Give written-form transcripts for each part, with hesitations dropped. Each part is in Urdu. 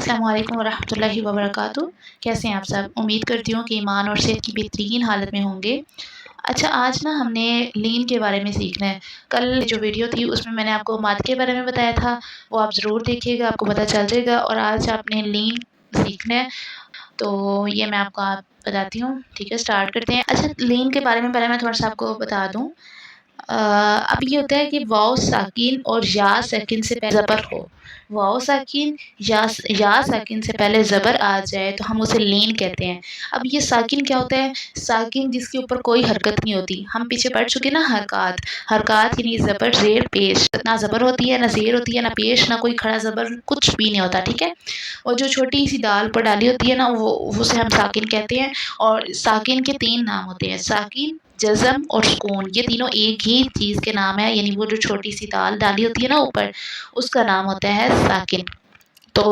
السلام علیکم ورحمۃ اللہ وبرکاتہ۔ کیسے ہیں آپ سب؟ امید کرتی ہوں کہ ایمان اور صحت کی بہترین حالت میں ہوں گے۔ اچھا، آج ہم نے لین کے بارے میں سیکھنا ہے۔ کل جو ویڈیو تھی اس میں نے آپ کو مد کے بارے میں بتایا تھا، وہ آپ ضرور دیکھیے گا، آپ کو پتہ چل جائے گا۔ اور آج آپ نے لین سیکھنا ہے، تو یہ میں آپ کو بتاتی ہوں۔ ٹھیک ہے، سٹارٹ کرتے ہیں۔ اچھا، لین کے بارے میں پہلے میں تھوڑا سا آپ کو بتا دوں۔ اب یہ ہوتا ہے کہ واو ساکن اور یا ساکن سے پہلے زبر ہو، واو ساکن یا ساکن سے پہلے زبر آ جائے تو ہم اسے لین کہتے ہیں۔ اب یہ ساکن کیا ہوتا ہے؟ ساکن جس کے اوپر کوئی حرکت نہیں ہوتی۔ ہم پیچھے پڑھ چکے نا، حرکات یعنی زبر زیر پیش، نہ زبر ہوتی ہے، نہ زیر ہوتی ہے، نہ پیش، نہ کوئی کھڑا زبر، کچھ بھی نہیں ہوتا۔ ٹھیک ہے، اور جو چھوٹی سی دال پر ڈالی ہوتی ہے نا، وہ اسے ہم ساکن کہتے ہیں۔ اور ساکن کے 3 نام ہوتے ہیں، ساکن، جزم اور سکون۔ یہ تینوں ایک ہی چیز کے نام ہے، یعنی وہ جو چھوٹی سی دال ڈالی ہوتی ہے نا اوپر، اس کا نام ہوتا ہے ساکن۔ تو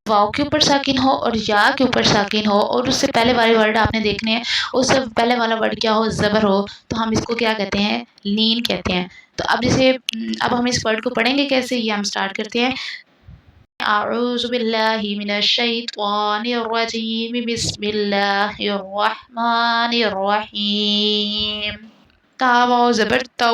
واو کے اوپر ساکن ہو اور یا کے اوپر ساکن ہو، اور اس سے پہلے والے ورڈ آپ نے دیکھنے ہیں، اس سے پہلے والا ورڈ کیا ہو؟ زبر ہو، تو ہم اس کو کیا کہتے ہیں؟ لین کہتے ہیں۔ تو اب ہم اس ورڈ کو پڑھیں گے کیسے، یہ ہم سٹارٹ کرتے ہیں۔ اعوذ باللہ من الشیطان الرجیم، بسم اللہ الرحمن الرحیم۔ تا واو زبر تو،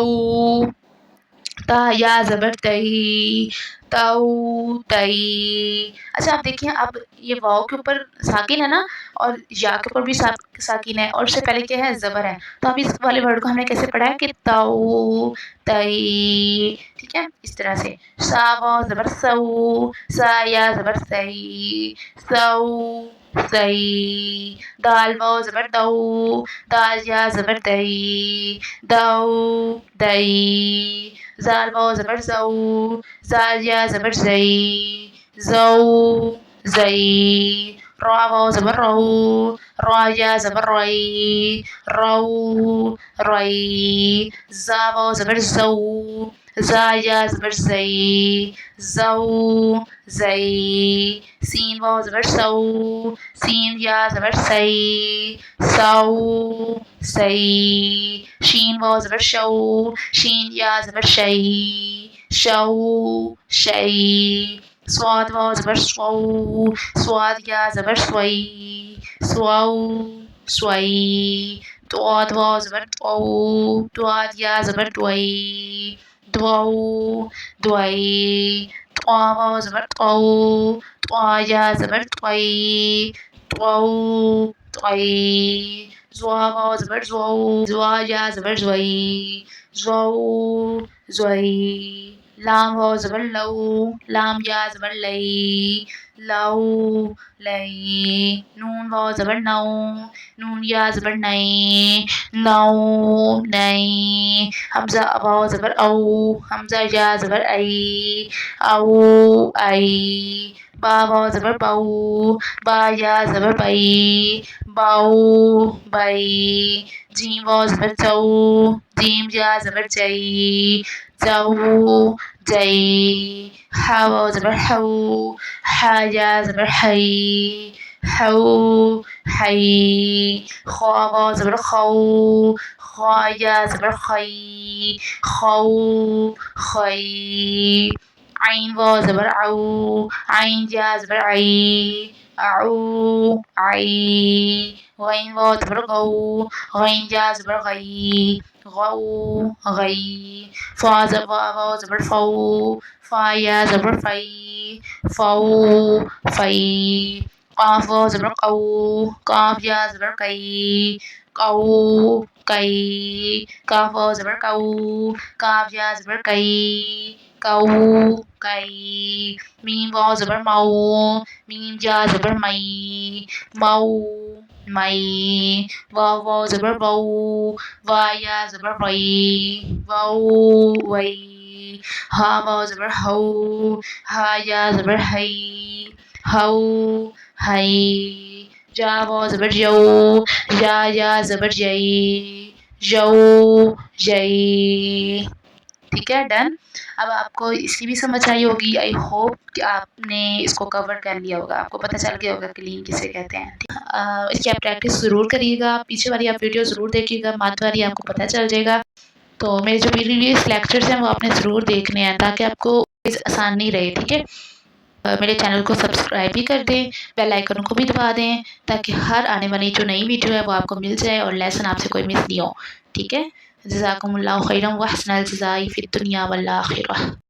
تا یا زبر تئی، تو تئی۔ اچھا، آپ دیکھیں، اب یہ واو کے اوپر ساکن ہے نا، اور یا کے اوپر بھی ساکن ہے، اور اس سے پہلے کیا ہے؟ زبر ہے۔ تو اب اس والے ورڈ کو ہم نے کیسے پڑھا ہے کہ تو تئی، ٹھیک ہے، اس طرح سے۔ سا واو زبر سو، سا یا زبر سی، سو سی۔ دال واو زبر دو، دال یا زبر دئی، دو دئی۔ زال واو زبر زو، زال یا زبر زئی، زو زئی۔ را واو زبر رو، را یا زبر رئی، رو رئی۔ زا واو زبر زو، زا یا زبر زئی، زو زئی۔ سین واو زبر سو، سین یا زبر سی، سو سی۔ شین واو زبر شو، شین یا زبر شئی، شو شئی۔ صاد واو زبر سو، صاد یا زبر سوئی، سو سوئی۔ دعاد واو زبر دو، دعاد یا زبر دوئی، دو دوئی۔ طا واو زبر طو، طا یا زبر طوئی، طو طوئی۔ زوا واو زبر زو، زوا یا زبر زوئی، زو زوئی۔ لام واو زبر لو، لام یا زبر لئی، لو لئی۔ نون واو زبر نو، نون یا زبر نئی، نو نئی۔ حمزہ واو زبر او، حمزہ یا زبر ای، او ای۔ با واو زبر بو، با یا زبر بئی، بو بئی۔ جیم واو زبر جو، جیم یا زبر جئی، جو جئی۔ ہا واو زبر ہو، ہا یا زبر ہئی، ہو ہئی۔ خا واو زبر خو، خا یا زبر خئی، خو خئی۔ عین واو زبر عو، عین یا زبر عئی، عو عئی۔ غین واو زبر غو، غین یا زبر غئی، غو غئی۔ فا واو زبر فو، فا یا زبر فئی، فو فئی۔ قاف واو زبر قو، قاف یا زبر کئی، قو کئی۔ کاف واو زبر کو، کاف یا زبر کئی، کو کئی۔ میم واو زبر مو، میم یا زبر مئی، مو مئی۔ واو زبر وو، وا یا زبر وئی، وو وئی۔ ہا واو زبر ہو، ہا یا زبر ہئی، ہو ہئی۔ جا واو زبر جو، جا یا زبر جئی، جو جئی۔ ٹھیک ہے، ڈن۔ اب آپ کو اس کی بھی سمجھ آئی ہوگی، آئی ہوپ کہ آپ نے اس کو کور کر لیا ہوگا، آپ کو پتہ چل گیا ہوگا کہ لین کسے کہتے ہیں۔ اس کی آپ پریکٹس ضرور کریے گا، پیچھے والی آپ ویڈیو ضرور دیکھیے گا، مد والی آپ کو پتہ چل جائے گا۔ تو میرے جو پریویس لیکچرز ہیں وہ آپ نے ضرور دیکھنے ہیں، تاکہ آپ کو آسانی رہے، ٹھیک ہے۔ میرے چینل کو سبسکرائب بھی کر دیں، بیل آئیکن کو بھی دبا دیں تاکہ ہر آنے والی جو نئی ویڈیو ہے وہ آپ کو مل جائے اور لیسن آپ سے کوئی مس نہیں ہو، ٹھیک ہے؟ جزاکم اللہ خیرا و احسن الجزاء فی الدنیا والآخرہ۔